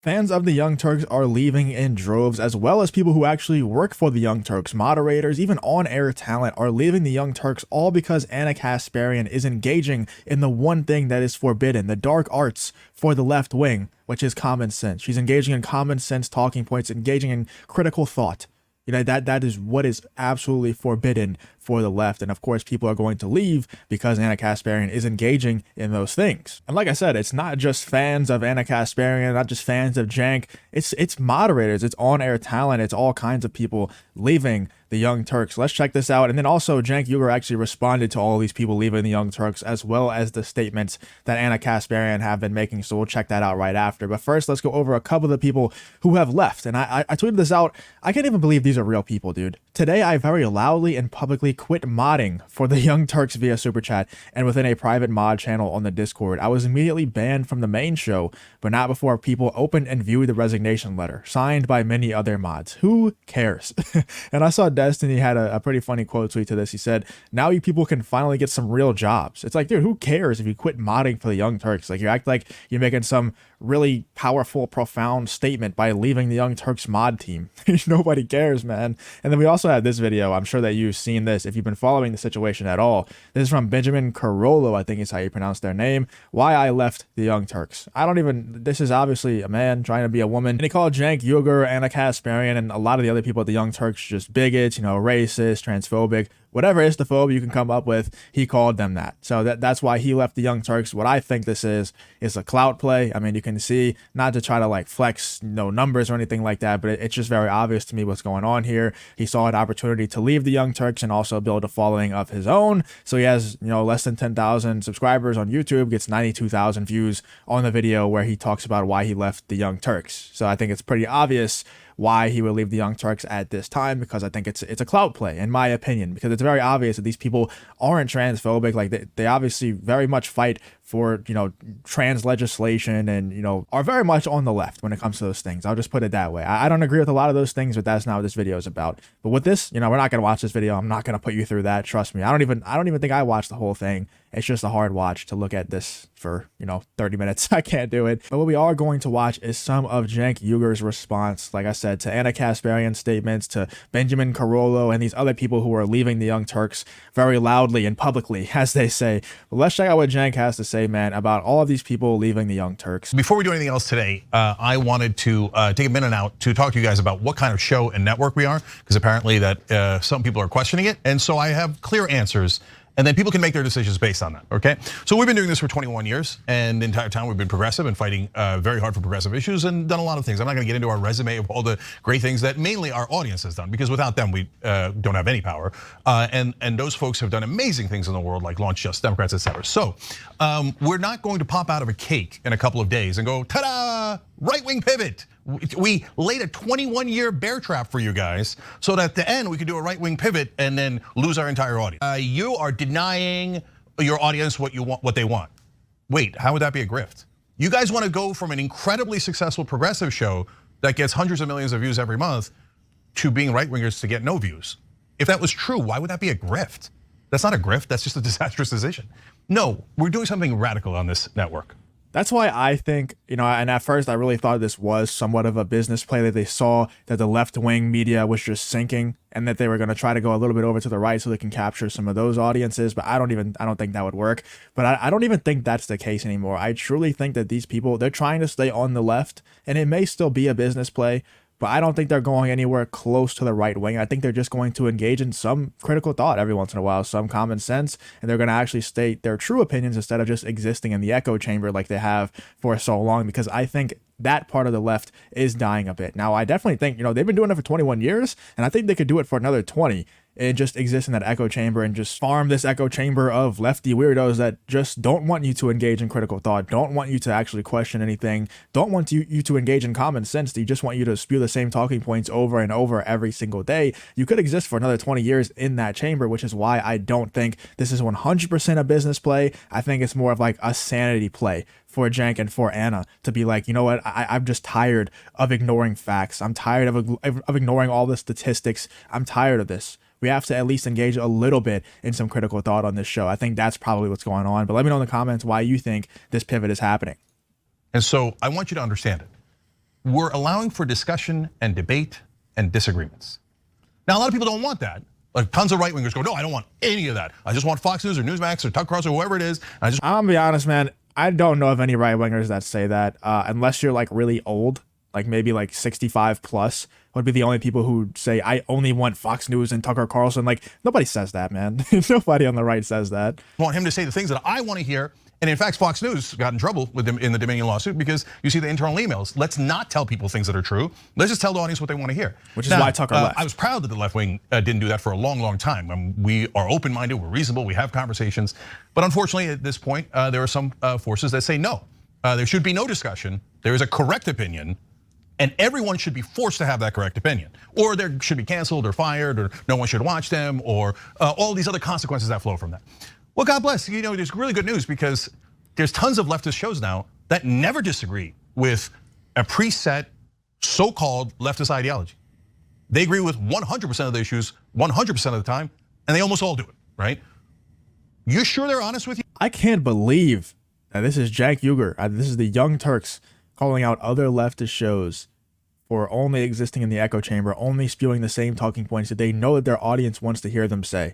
Fans of the Young Turks are leaving in droves, as well as people who actually work for the Young Turks. Moderators, even on-air talent, are leaving the Young Turks, all because Anna Kasparian is engaging in the one thing that is forbidden, the dark arts for the left wing, which is common sense. She's engaging in common sense talking points, engaging in critical thought. That is what is absolutely forbidden for the left. And of course, people are going to leave because Anna Kasparian is engaging in those things. And like I said, it's not just fans of Anna Kasparian, not just fans of Cenk. It's moderators, it's on-air talent, it's all kinds of people leaving the Young Turks. Let's check this out. And then also, Cenk Uygur actually responded to all these people leaving the Young Turks, as well as the statements that Anna Kasparian have been making. So we'll check that out right after. But first, let's go over a couple of the people who have left. And I tweeted this out. I can't even believe these are real people, dude. Today, I very loudly and publicly quit modding for the Young Turks via Super Chat and within a private mod channel on the Discord. I was immediately banned from the main show, but not before people opened and viewed the resignation letter, signed by many other mods. Who cares? And I saw Destiny had a pretty funny quote tweet to this. He said, "Now you people can finally get some real jobs." It's like, dude, who cares if you quit modding for the Young Turks? Like, you act like you're making some really powerful, profound statement by leaving the Young Turks mod team. Nobody cares, man. And then we also had this video. I'm sure that you've seen this if you've been following the situation at all. This is from Benjamin Carollo, I think is how you pronounce their name. Why I left the Young Turks. This is obviously a man trying to be a woman. And he called Cenk Uygur, Anna Kasparian, and a lot of the other people at the Young Turks just bigots, racist, transphobic. Whatever istophobe you can come up with, he called them that. So that's why he left the Young Turks. What I think this is a clout play. I mean, you can see, not to try to like flex numbers or anything like that, but it's just very obvious to me what's going on here. He saw an opportunity to leave the Young Turks and also build a following of his own. So he has, less than 10,000 subscribers on YouTube, gets 92,000 views on the video where he talks about why he left the Young Turks. So I think it's pretty obvious why he would leave the Young Turks at this time, because I think it's a clout play, in my opinion, because it's very obvious that these people aren't transphobic. Like they obviously very much fight for, trans legislation and, are very much on the left when it comes to those things. I'll just put it that way. I don't agree with a lot of those things, but that's not what this video is about. But with this, we're not going to watch this video. I'm not going to put you through that. Trust me. I don't even think I watched the whole thing. It's just a hard watch to look at this for, 30 minutes. I can't do it. But what we are going to watch is some of Cenk Uygur's response, like I said, to Anna Kasparian's statements, to Benjamin Carollo, and these other people who are leaving the Young Turks very loudly and publicly, as they say. But let's check out what Cenk has to say, man, about all of these people leaving the Young Turks. Before we do anything else today, I wanted to take a minute out to talk to you guys about what kind of show and network we are, because apparently that some people are questioning it. And so I have clear answers, and then people can make their decisions based on that, okay? So we've been doing this for 21 years, and the entire time we've been progressive and fighting very hard for progressive issues and done a lot of things. I'm not gonna get into our resume of all the great things that mainly our audience has done, because without them, we don't have any power. And those folks have done amazing things in the world, like launch Just Democrats, etc. So we're not going to pop out of a cake in a couple of days and go, ta-da, right-wing pivot. We laid a 21-year bear trap for you guys so that at the end we could do a right-wing pivot and then lose our entire audience. You are denying your audience what they want. Wait, how would that be a grift? You guys want to go from an incredibly successful progressive show that gets hundreds of millions of views every month to being right-wingers to get no views. If that was true, why would that be a grift? That's not a grift, that's just a disastrous decision. No, we're doing something radical on this network. That's why I think, and at first I really thought this was somewhat of a business play, that they saw that the left-wing media was just sinking and that they were going to try to go a little bit over to the right so they can capture some of those audiences. But I don't think that would work. But I don't even think that's the case anymore. I truly think that these people, they're trying to stay on the left, and it may still be a business play, but I don't think they're going anywhere close to the right wing. I think they're just going to engage in some critical thought every once in a while, some common sense, and they're going to actually state their true opinions instead of just existing in the echo chamber like they have for so long, because I think that part of the left is dying a bit. Now, I definitely think, they've been doing it for 21 years, and I think they could do it for another 20. And just exist in that echo chamber and just farm this echo chamber of lefty weirdos that just don't want you to engage in critical thought, don't want you to actually question anything, don't want you to engage in common sense. They just want you to spew the same talking points over and over every single day. You could exist for another 20 years in that chamber, which is why I don't think this is 100% a business play. I think it's more of like a sanity play for Cenk and for Anna to be like, you know what, I'm just tired of ignoring facts. I'm tired of ignoring all the statistics. I'm tired of this. We have to at least engage a little bit in some critical thought on this show. I think that's probably what's going on. But let me know in the comments why you think this pivot is happening. And so I want you to understand it. we're allowing for discussion and debate and disagreements. Now, a lot of people don't want that. Like tons of right-wingers go, no, I don't want any of that. I just want Fox News or Newsmax or Tucker Carlson or whoever it is. I'm gonna be honest, man. I don't know of any right-wingers that say that, unless you're like really old, like maybe like 65 plus would be the only people who say, I only want Fox News and Tucker Carlson. Like nobody says that, man. Nobody on the right says that. I want him to say the things that I want to hear. And in fact, Fox News got in trouble with them in the Dominion lawsuit because you see the internal emails. Let's not tell people things that are true. Let's just tell the audience what they want to hear. Which is why Tucker left. I was proud that the left wing didn't do that for a long, long time. We are open-minded, we're reasonable, we have conversations. But unfortunately, at this point, there are some forces that say no. There should be no discussion. There is a correct opinion. And everyone should be forced to have that correct opinion. Or they should be canceled or fired, or no one should watch them, or all these other consequences that flow from that. Well, God bless, there's really good news because there's tons of leftist shows now that never disagree with a preset, so-called leftist ideology. They agree with 100% of the issues, 100% of the time, and they almost all do it, right? You sure they're honest with you? I can't believe that this is Cenk Uygur. This is the Young Turks calling out other leftist shows for only existing in the echo chamber, only spewing the same talking points that they know that their audience wants to hear them say.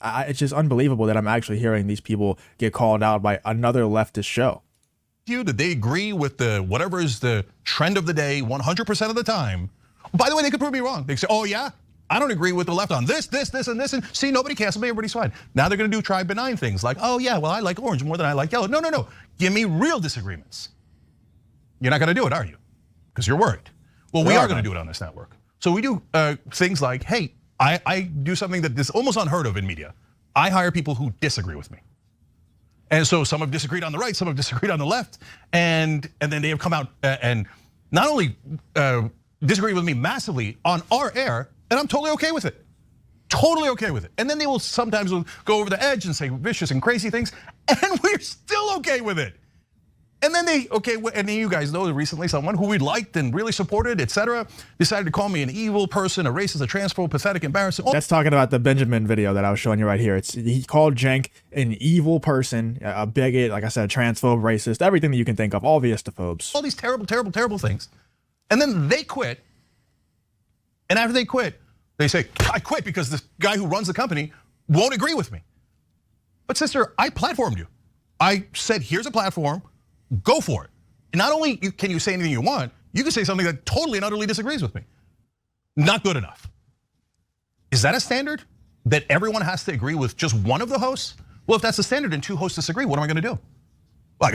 It's just unbelievable that I'm actually hearing these people get called out by another leftist show. That they agree with whatever is the trend of the day 100% of the time. By the way, they could prove me wrong. They could say, oh yeah, I don't agree with the left on this, and this, and see, nobody canceled me, everybody's fine. Now they're gonna do try benign things like, oh yeah, well I like orange more than I like yellow. No, give me real disagreements. You're not gonna do it, are you? Because you're worried. Well, we are gonna do it on this network. So we do things like, hey, I do something that is almost unheard of in media. I hire people who disagree with me. And so some have disagreed on the right, some have disagreed on the left, and then they have come out and not only disagree with me massively on our air, and I'm totally okay with it. Totally okay with it. And then they will sometimes go over the edge and say vicious and crazy things, and we're still okay with it. And then and then you guys know that recently someone who we liked and really supported, etc., decided to call me an evil person, a racist, a transphobe, pathetic, embarrassing. That's talking about the Benjamin video that I was showing you right here. He called Cenk an evil person, a bigot, like I said, a transphobe, racist, everything that you can think of, all the istophobes. All these terrible, terrible, terrible things. And then they quit. And after they quit, they say, I quit because this guy who runs the company won't agree with me. But sister, I platformed you. I said, here's a platform. Go for it. And not only can you say anything you want, you can say something that totally and utterly disagrees with me. Not good enough. Is that a standard? That everyone has to agree with just one of the hosts? Well, if that's the standard and two hosts disagree, what am I gonna do? Well,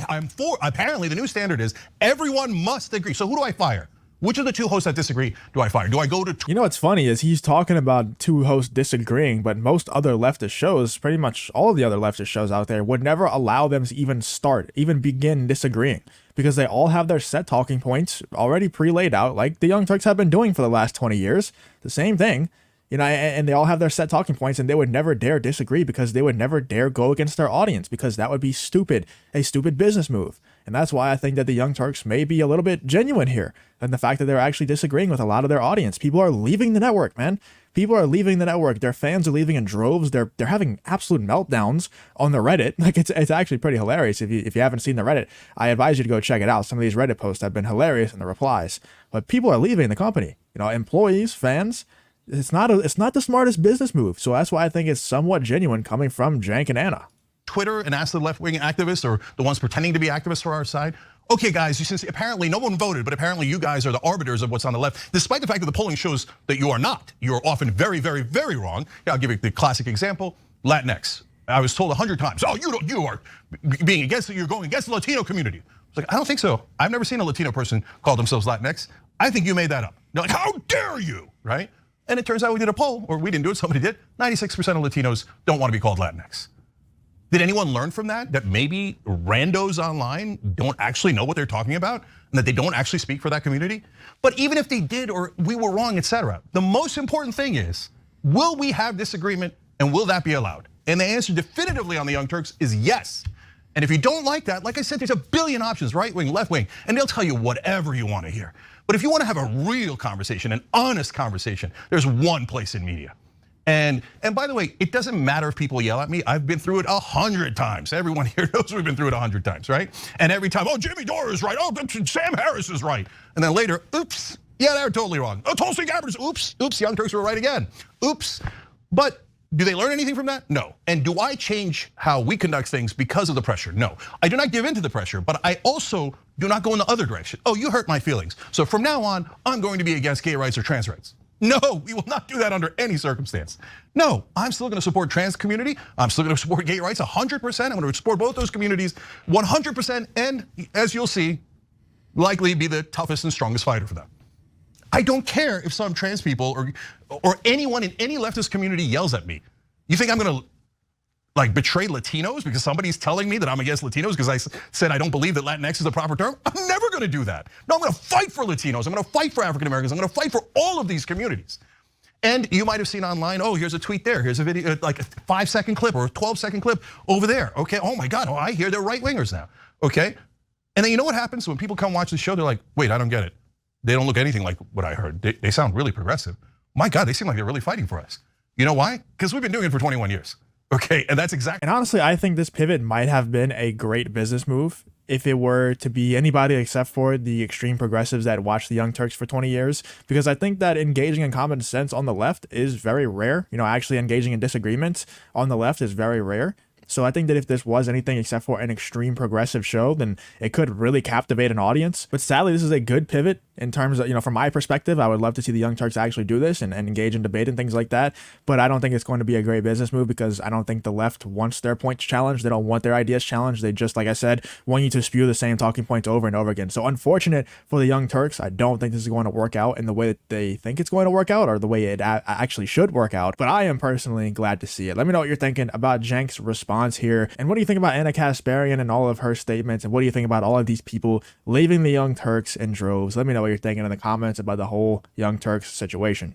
I'm for, apparently the new standard is everyone must agree. So who do I fire? Which of the two hosts that disagree do I fire? Do I go to? You know what's funny is he's talking about two hosts disagreeing, but most other leftist shows, pretty much all of the other leftist shows out there, would never allow them to even begin disagreeing, because they all have their set talking points already pre-laid out, like the Young Turks have been doing for the last 20 years. The same thing. And they all have their set talking points, and they would never dare disagree because they would never dare go against their audience, because that would be stupid, a stupid business move. And that's why I think that the Young Turks may be a little bit genuine here, and the fact that they're actually disagreeing with a lot of their audience. People are leaving the network, man. People are leaving the network. Their fans are leaving in droves. They're having absolute meltdowns on the Reddit. Like it's actually pretty hilarious. If you haven't seen the Reddit, I advise you to go check it out. Some of these Reddit posts have been hilarious in the replies. But people are leaving the company. Employees, fans. It's not the smartest business move. So that's why I think it's somewhat genuine coming from Cenk and Anna. Twitter and ask the left-wing activists or the ones pretending to be activists for our side. Okay, guys, since apparently no one voted, but apparently you guys are the arbiters of what's on the left, despite the fact that the polling shows that you are not. You're often very, very, very wrong. Yeah, I'll give you the classic example, Latinx. I was told 100 times, oh, you are being against it, you're going against the Latino community. I was like, I don't think so. I've never seen a Latino person call themselves Latinx. I think you made that up. They're like, how dare you, right? And it turns out we did a poll, or we didn't do it, somebody did. 96% of Latinos don't want to be called Latinx. Did anyone learn from that? That maybe randos online don't actually know what they're talking about, and that they don't actually speak for that community? But even if they did, or we were wrong, etc., the most important thing is, will we have disagreement, and will that be allowed? And the answer definitively on the Young Turks is yes. And if you don't like that, like I said, there's a billion options, right wing, left wing, and they'll tell you whatever you want to hear. But if you want to have a real conversation, an honest conversation, there's one place in media. And by the way, it doesn't matter if people yell at me. I've been through it 100 times. Everyone here knows we've been through it 100 times, right? And every time, oh, Jimmy Dore is right. Oh, Sam Harris is right. And then later, oops, yeah, they're totally wrong. Oh, Tulsi Gabbard, oops, Young Turks were right again. Oops. But do they learn anything from that? No. And do I change how we conduct things because of the pressure? No. I do not give in to the pressure, but I also do not go in the other direction. Oh, you hurt my feelings. So from now on, I'm going to be against gay rights or trans rights. No, we will not do that under any circumstance. No, I'm still gonna support trans community. I'm still gonna support gay rights 100%. I'm gonna support both those communities 100%. And as you'll see, likely be the toughest and strongest fighter for them. I don't care if some trans people or anyone in any leftist community yells at me. You think I'm gonna like betray Latinos because somebody's telling me that I'm against Latinos because I said I don't believe that Latinx is the proper term? I'm never gonna do that. No, I'm gonna fight for Latinos. I'm gonna fight for African Americans. I'm gonna fight for all of these communities. And you might have seen online, oh, here's a tweet there. Here's a video, like a 5-second clip or a 12-second clip over there. Okay, oh my God, oh, I hear they're right wingers now, okay? And then you know what happens when people come watch the show, they're like, wait, I don't get it. They don't look anything like what I heard. They sound really progressive. My God, they seem like they're really fighting for us. You know why? Because we've been doing it for 21 years. Okay, and that's exactly. And honestly, I think this pivot might have been a great business move if it were to be anybody except for the extreme progressives that watched the Young Turks for 20 years. Because I think that engaging in common sense on the left is very rare. You know, actually engaging in disagreements on the left is very rare. So I think that if this was anything except for an extreme progressive show, then it could really captivate an audience. But sadly, this is a good pivot in terms of, you know, from my perspective, I would love to see the Young Turks actually do this and engage in debate and things like that. But I don't think it's going to be a great business move because I don't think the left wants their points challenged. They don't want their ideas challenged. They just, like I said, want you to spew the same talking points over and over again. So unfortunate for the Young Turks. I don't think this is going to work out in the way that they think it's going to work out or the way it actually should work out. But I am personally glad to see it. Let me know what you're thinking about Cenk's response here. And what do you think about Anna Kasparian and all of her statements? And what do you think about all of these people leaving the Young Turks in droves? Let me know what you're thinking in the comments about the whole Young Turks situation.